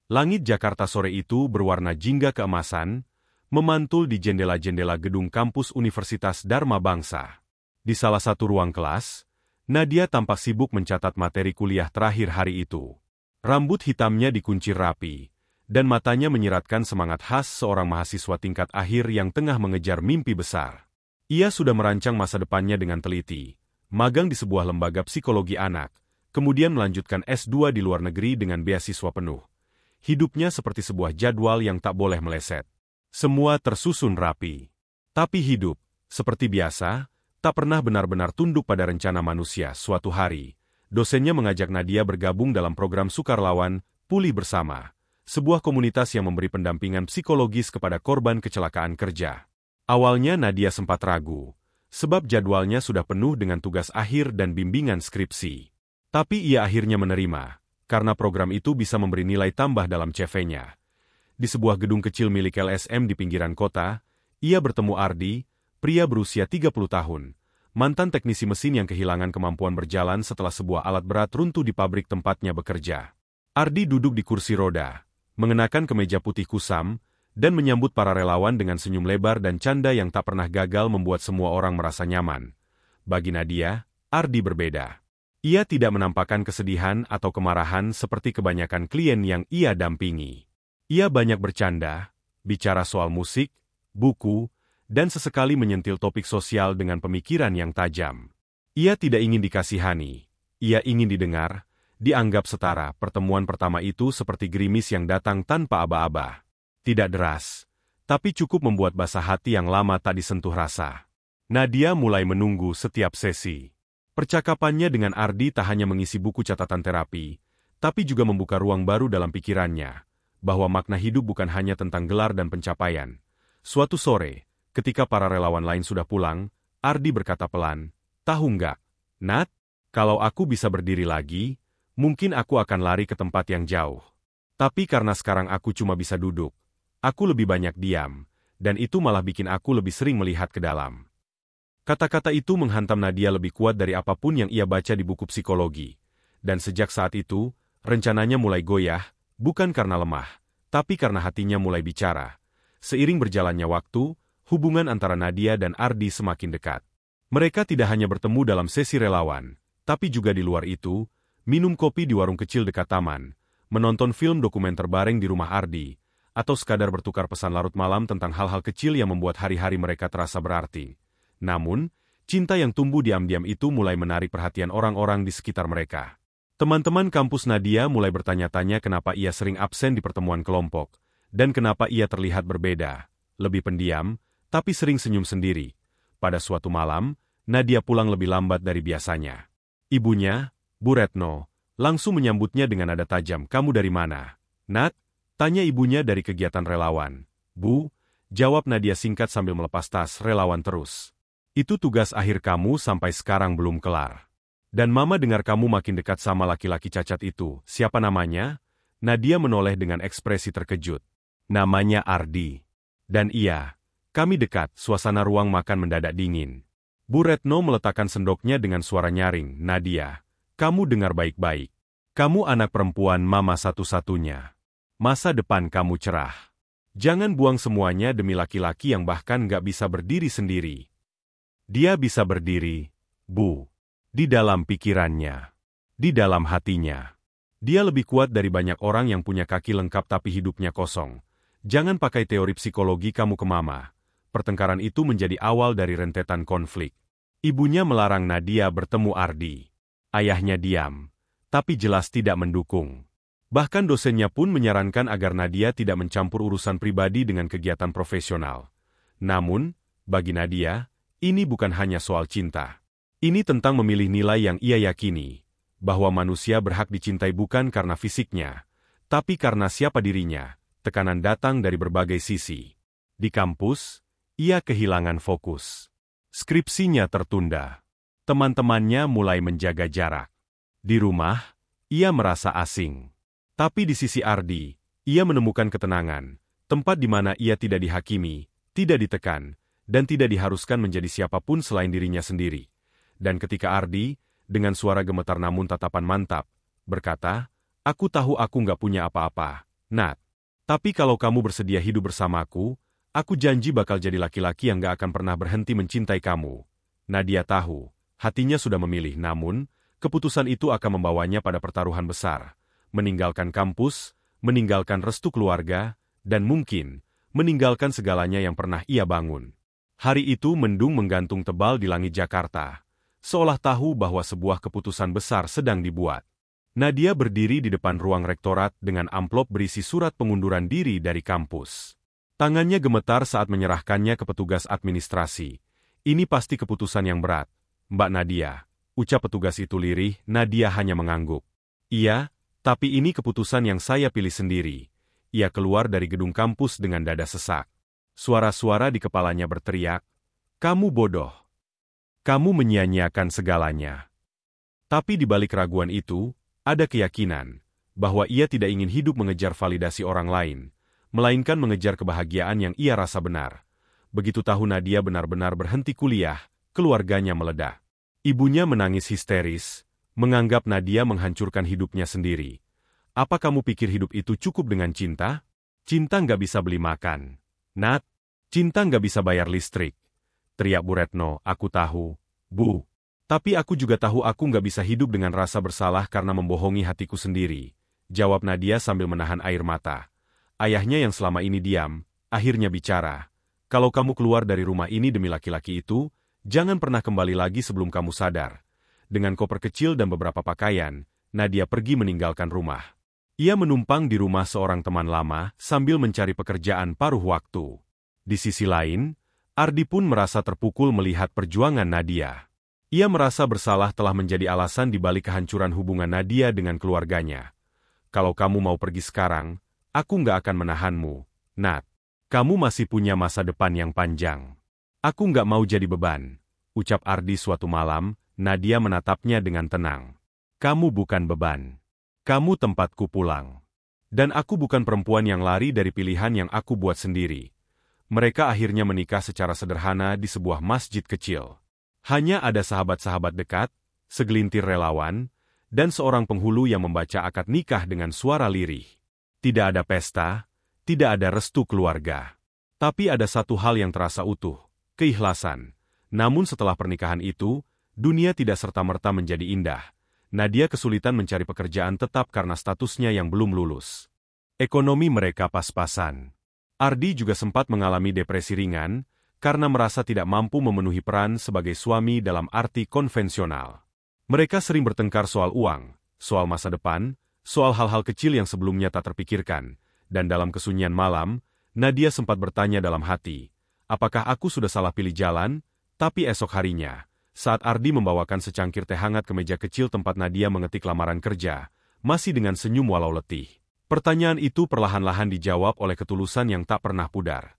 Langit Jakarta sore itu berwarna jingga keemasan, memantul di jendela-jendela gedung kampus Universitas Dharma Bangsa. Di salah satu ruang kelas, Nadia tampak sibuk mencatat materi kuliah terakhir hari itu. Rambut hitamnya dikuncir rapi, dan matanya menyiratkan semangat khas seorang mahasiswa tingkat akhir yang tengah mengejar mimpi besar. Ia sudah merancang masa depannya dengan teliti, magang di sebuah lembaga psikologi anak, kemudian melanjutkan S2 di luar negeri dengan beasiswa penuh. Hidupnya seperti sebuah jadwal yang tak boleh meleset. Semua tersusun rapi. Tapi hidup, seperti biasa, tak pernah benar-benar tunduk pada rencana manusia. Suatu hari, dosennya mengajak Nadia bergabung dalam program Sukarlawan, Pulih Bersama, sebuah komunitas yang memberi pendampingan psikologis kepada korban kecelakaan kerja. Awalnya Nadia sempat ragu, sebab jadwalnya sudah penuh dengan tugas akhir dan bimbingan skripsi. Tapi ia akhirnya menerima, karena program itu bisa memberi nilai tambah dalam CV-nya. Di sebuah gedung kecil milik LSM di pinggiran kota, ia bertemu Ardi, pria berusia 30 tahun, mantan teknisi mesin yang kehilangan kemampuan berjalan setelah sebuah alat berat runtuh di pabrik tempatnya bekerja. Ardi duduk di kursi roda, mengenakan kemeja putih kusam, dan menyambut para relawan dengan senyum lebar dan canda yang tak pernah gagal membuat semua orang merasa nyaman. Bagi Nadia, Ardi berbeda. Ia tidak menampakkan kesedihan atau kemarahan seperti kebanyakan klien yang ia dampingi. Ia banyak bercanda, bicara soal musik, buku, dan sesekali menyentil topik sosial dengan pemikiran yang tajam. Ia tidak ingin dikasihani, ia ingin didengar, dianggap setara. Pertemuan pertama itu seperti gerimis yang datang tanpa aba-aba. Tidak deras, tapi cukup membuat basah hati yang lama tak disentuh rasa. Nadia mulai menunggu setiap sesi. Percakapannya dengan Ardi tak hanya mengisi buku catatan terapi, tapi juga membuka ruang baru dalam pikirannya, bahwa makna hidup bukan hanya tentang gelar dan pencapaian. Suatu sore, ketika para relawan lain sudah pulang, Ardi berkata pelan, "Tahu nggak, Nat, kalau aku bisa berdiri lagi, mungkin aku akan lari ke tempat yang jauh. Tapi karena sekarang aku cuma bisa duduk, aku lebih banyak diam, dan itu malah bikin aku lebih sering melihat ke dalam." Kata-kata itu menghantam Nadia lebih kuat dari apapun yang ia baca di buku psikologi. Dan sejak saat itu, rencananya mulai goyah, bukan karena lemah, tapi karena hatinya mulai bicara. Seiring berjalannya waktu, hubungan antara Nadia dan Ardi semakin dekat. Mereka tidak hanya bertemu dalam sesi relawan, tapi juga di luar itu, minum kopi di warung kecil dekat taman, menonton film dokumenter bareng di rumah Ardi, atau sekadar bertukar pesan larut malam tentang hal-hal kecil yang membuat hari-hari mereka terasa berarti. Namun, cinta yang tumbuh diam-diam itu mulai menarik perhatian orang-orang di sekitar mereka. Teman-teman kampus Nadia mulai bertanya-tanya kenapa ia sering absen di pertemuan kelompok, dan kenapa ia terlihat berbeda, lebih pendiam, tapi sering senyum sendiri. Pada suatu malam, Nadia pulang lebih lambat dari biasanya. Ibunya, Bu Retno, langsung menyambutnya dengan nada tajam. "Kamu dari mana, Nat?" tanya ibunya. "Dari kegiatan relawan, Bu," jawab Nadia singkat sambil melepas tas. "Relawan terus. Itu tugas akhir kamu sampai sekarang belum kelar. Dan Mama dengar kamu makin dekat sama laki-laki cacat itu. Siapa namanya?" Nadia menoleh dengan ekspresi terkejut. "Namanya Ardi." "Dan iya, kami dekat." Suasana ruang makan mendadak dingin. Bu Retno meletakkan sendoknya dengan suara nyaring. "Nadia, kamu dengar baik-baik. Kamu anak perempuan Mama satu-satunya. Masa depan kamu cerah. Jangan buang semuanya demi laki-laki yang bahkan nggak bisa berdiri sendiri." Dia bisa berdiri, Bu. Di dalam pikirannya. Di dalam hatinya. Dia lebih kuat dari banyak orang yang punya kaki lengkap tapi hidupnya kosong. Jangan pakai teori psikologi kamu ke Mama. Pertengkaran itu menjadi awal dari rentetan konflik. Ibunya melarang Nadia bertemu Ardi. Ayahnya diam, tapi jelas tidak mendukung. Bahkan dosennya pun menyarankan agar Nadia tidak mencampur urusan pribadi dengan kegiatan profesional. Namun, bagi Nadia, ini bukan hanya soal cinta. Ini tentang memilih nilai yang ia yakini, bahwa manusia berhak dicintai bukan karena fisiknya, tapi karena siapa dirinya. Tekanan datang dari berbagai sisi. Di kampus, ia kehilangan fokus. Skripsinya tertunda. Teman-temannya mulai menjaga jarak. Di rumah, ia merasa asing. Tapi di sisi Ardi, ia menemukan ketenangan, tempat di mana ia tidak dihakimi, tidak ditekan, dan tidak diharuskan menjadi siapapun selain dirinya sendiri. Dan ketika Ardi, dengan suara gemetar namun tatapan mantap, berkata, "Aku tahu aku nggak punya apa-apa," Nat. Tapi kalau kamu bersedia hidup bersamaku, aku janji bakal jadi laki-laki yang gak akan pernah berhenti mencintai kamu. Nadia tahu, hatinya sudah memilih, namun, keputusan itu akan membawanya pada pertaruhan besar. Meninggalkan kampus, meninggalkan restu keluarga, dan mungkin, meninggalkan segalanya yang pernah ia bangun. Hari itu mendung menggantung tebal di langit Jakarta, seolah tahu bahwa sebuah keputusan besar sedang dibuat. Nadia berdiri di depan ruang rektorat dengan amplop berisi surat pengunduran diri dari kampus. Tangannya gemetar saat menyerahkannya ke petugas administrasi. Ini pasti keputusan yang berat, Mbak Nadia, ucap petugas itu lirih. Nadia hanya mengangguk. Iya, tapi ini keputusan yang saya pilih sendiri. Ia keluar dari gedung kampus dengan dada sesak. Suara-suara di kepalanya berteriak, "Kamu bodoh. Kamu menyia-nyiakan segalanya." Tapi di balik keraguan itu, ada keyakinan bahwa ia tidak ingin hidup mengejar validasi orang lain, melainkan mengejar kebahagiaan yang ia rasa benar. Begitu tahu Nadia benar-benar berhenti kuliah, keluarganya meledak. Ibunya menangis histeris, menganggap Nadia menghancurkan hidupnya sendiri. Apa kamu pikir hidup itu cukup dengan cinta? Cinta nggak bisa beli makan. Nat, cinta nggak bisa bayar listrik. Teriak Bu Retno, aku tahu, Bu. Tapi aku juga tahu aku nggak bisa hidup dengan rasa bersalah karena membohongi hatiku sendiri. Jawab Nadia sambil menahan air mata. Ayahnya yang selama ini diam, akhirnya bicara. Kalau kamu keluar dari rumah ini demi laki-laki itu, jangan pernah kembali lagi sebelum kamu sadar. Dengan koper kecil dan beberapa pakaian, Nadia pergi meninggalkan rumah. Ia menumpang di rumah seorang teman lama sambil mencari pekerjaan paruh waktu. Di sisi lain, Ardi pun merasa terpukul melihat perjuangan Nadia. Ia merasa bersalah telah menjadi alasan di balik kehancuran hubungan Nadia dengan keluarganya. Kalau kamu mau pergi sekarang, aku nggak akan menahanmu, Nat. Kamu masih punya masa depan yang panjang. Aku nggak mau jadi beban, ucap Ardi suatu malam. Nadia menatapnya dengan tenang. Kamu bukan beban. Kamu tempatku pulang. Dan aku bukan perempuan yang lari dari pilihan yang aku buat sendiri. Mereka akhirnya menikah secara sederhana di sebuah masjid kecil. Hanya ada sahabat-sahabat dekat, segelintir relawan, dan seorang penghulu yang membaca akad nikah dengan suara lirih. Tidak ada pesta, tidak ada restu keluarga. Tapi ada satu hal yang terasa utuh, keikhlasan. Namun setelah pernikahan itu, dunia tidak serta-merta menjadi indah. Nadia kesulitan mencari pekerjaan tetap karena statusnya yang belum lulus. Ekonomi mereka pas-pasan. Ardi juga sempat mengalami depresi ringan, karena merasa tidak mampu memenuhi peran sebagai suami dalam arti konvensional. Mereka sering bertengkar soal uang, soal masa depan, soal hal-hal kecil yang sebelumnya tak terpikirkan, dan dalam kesunyian malam, Nadia sempat bertanya dalam hati, apakah aku sudah salah pilih jalan? Tapi esok harinya, saat Ardi membawakan secangkir teh hangat ke meja kecil tempat Nadia mengetik lamaran kerja, masih dengan senyum walau letih. Pertanyaan itu perlahan-lahan dijawab oleh ketulusan yang tak pernah pudar.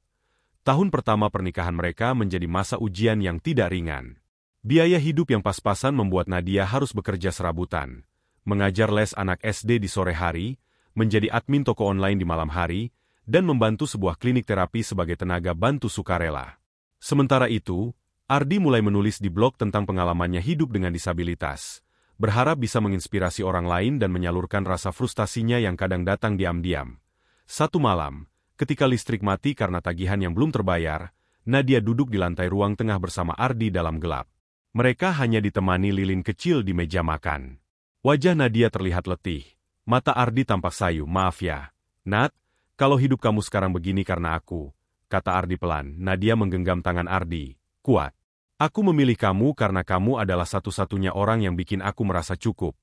Tahun pertama pernikahan mereka menjadi masa ujian yang tidak ringan. Biaya hidup yang pas-pasan membuat Nadia harus bekerja serabutan, mengajar les anak SD di sore hari, menjadi admin toko online di malam hari, dan membantu sebuah klinik terapi sebagai tenaga bantu sukarela. Sementara itu, Ardi mulai menulis di blog tentang pengalamannya hidup dengan disabilitas, berharap bisa menginspirasi orang lain dan menyalurkan rasa frustasinya yang kadang datang diam-diam. Satu malam, ketika listrik mati karena tagihan yang belum terbayar, Nadia duduk di lantai ruang tengah bersama Ardi dalam gelap. Mereka hanya ditemani lilin kecil di meja makan. Wajah Nadia terlihat letih, mata Ardi tampak sayu. Maaf ya, Nat, kalau hidup kamu sekarang begini karena aku, kata Ardi pelan. Nadia menggenggam tangan Ardi, kuat. Aku memilih kamu karena kamu adalah satu-satunya orang yang bikin aku merasa cukup.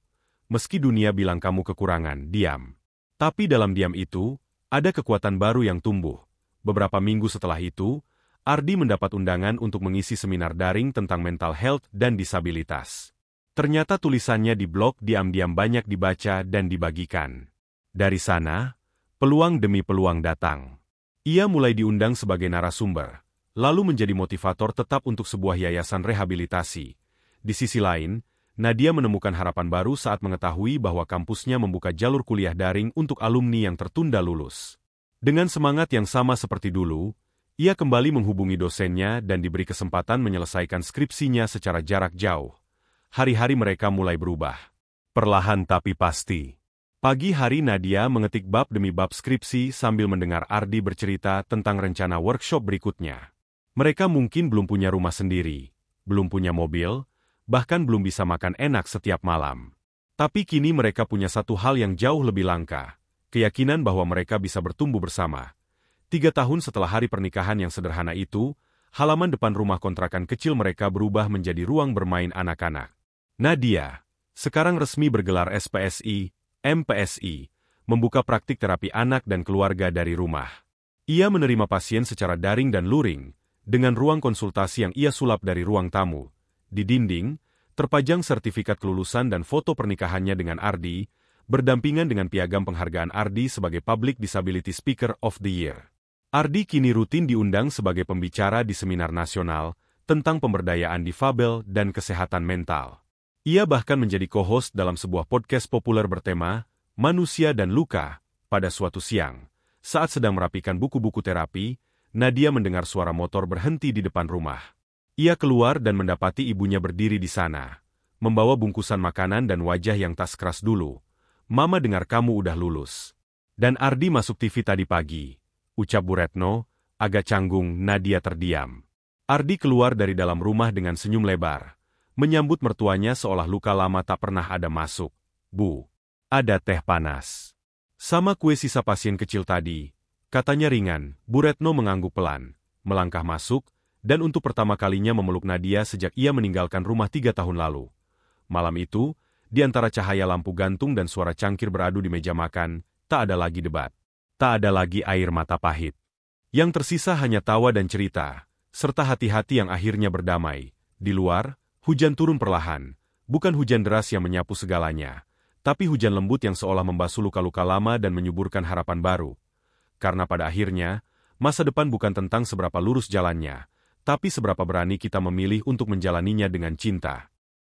Meski dunia bilang kamu kekurangan, diam. Tapi dalam diam itu, ada kekuatan baru yang tumbuh. Beberapa minggu setelah itu, Ardi mendapat undangan untuk mengisi seminar daring tentang mental health dan disabilitas. Ternyata tulisannya di blog diam-diam banyak dibaca dan dibagikan. Dari sana, peluang demi peluang datang. Ia mulai diundang sebagai narasumber, lalu menjadi motivator tetap untuk sebuah yayasan rehabilitasi. Di sisi lain, Nadia menemukan harapan baru saat mengetahui bahwa kampusnya membuka jalur kuliah daring untuk alumni yang tertunda lulus. Dengan semangat yang sama seperti dulu, ia kembali menghubungi dosennya dan diberi kesempatan menyelesaikan skripsinya secara jarak jauh. Hari-hari mereka mulai berubah. Perlahan tapi pasti. Pagi hari Nadia mengetik bab demi bab skripsi sambil mendengar Ardi bercerita tentang rencana workshop berikutnya. Mereka mungkin belum punya rumah sendiri, belum punya mobil, bahkan belum bisa makan enak setiap malam. Tapi kini mereka punya satu hal yang jauh lebih langka, keyakinan bahwa mereka bisa bertumbuh bersama. 3 tahun setelah hari pernikahan yang sederhana itu, halaman depan rumah kontrakan kecil mereka berubah menjadi ruang bermain anak-anak. Nadia, sekarang resmi bergelar SPSI, MPSI, membuka praktik terapi anak dan keluarga dari rumah. Ia menerima pasien secara daring dan luring, dengan ruang konsultasi yang ia sulap dari ruang tamu. Di dinding, terpajang sertifikat kelulusan dan foto pernikahannya dengan Ardi, berdampingan dengan piagam penghargaan Ardi sebagai Public Disability Speaker of the Year. Ardi kini rutin diundang sebagai pembicara di seminar nasional tentang pemberdayaan difabel dan kesehatan mental. Ia bahkan menjadi co-host dalam sebuah podcast populer bertema Manusia dan Luka. Pada suatu siang, saat sedang merapikan buku-buku terapi, Nadia mendengar suara motor berhenti di depan rumah. Ia keluar dan mendapati ibunya berdiri di sana, membawa bungkusan makanan dan wajah yang tak sekeras dulu. "Mama dengar kamu udah lulus." "Dan Ardi masuk TV tadi pagi," ucap Bu Retno, agak canggung. Nadia terdiam. Ardi keluar dari dalam rumah dengan senyum lebar, menyambut mertuanya seolah luka lama tak pernah ada masuk. "Bu, ada teh panas." "Sama kue sisa pasien kecil tadi," katanya ringan. Bu Retno mengangguk pelan, melangkah masuk, dan untuk pertama kalinya memeluk Nadia sejak ia meninggalkan rumah 3 tahun lalu. Malam itu, di antara cahaya lampu gantung dan suara cangkir beradu di meja makan, tak ada lagi debat. Tak ada lagi air mata pahit. Yang tersisa hanya tawa dan cerita, serta hati-hati yang akhirnya berdamai. Di luar, hujan turun perlahan, bukan hujan deras yang menyapu segalanya, tapi hujan lembut yang seolah membasuh luka-luka lama dan menyuburkan harapan baru. Karena pada akhirnya, masa depan bukan tentang seberapa lurus jalannya, tapi seberapa berani kita memilih untuk menjalaninya dengan cinta.